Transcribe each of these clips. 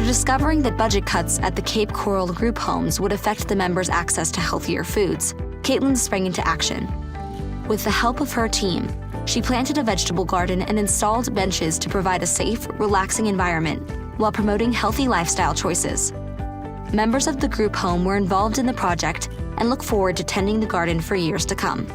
discovering that budget cuts at the Cape Coral group homes would affect the members' access to healthier foods, Katelyn sprang into action. With the help of her team, she planted a vegetable garden and installed benches to provide a safe, relaxing environment while promoting healthy lifestyle choices. Members of the group home were involved in the project and look forward to tending the garden for years to come.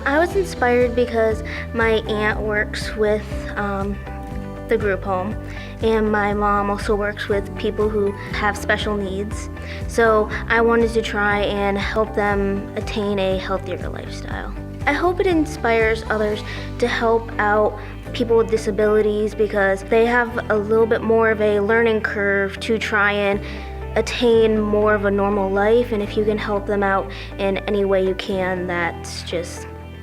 I was inspired because my aunt works with the group home, and my mom also works with people who have special needs. So I wanted to try and help them attain a healthier lifestyle. I hope it inspires others to help out people with disabilities because they have a little bit more of a learning curve to try and attain more of a normal life, and if you can help them out in any way you can,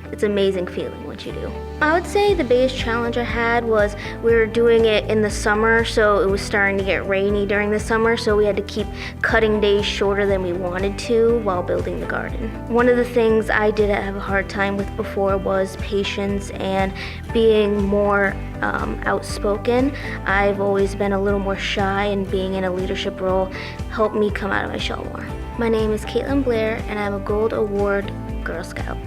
it's an amazing feeling what you do. I would say the biggest challenge I had was we were doing it in the summer, so it was starting to get rainy during the summer, so we had to keep cutting days shorter than we wanted to while building the garden. One of the things I did have a hard time with before was patience and being more outspoken. I've always been a little more shy, and being in a leadership role helped me come out of my shell more. My name is Katelyn Blair, and I'm a Gold Award Girl Scout.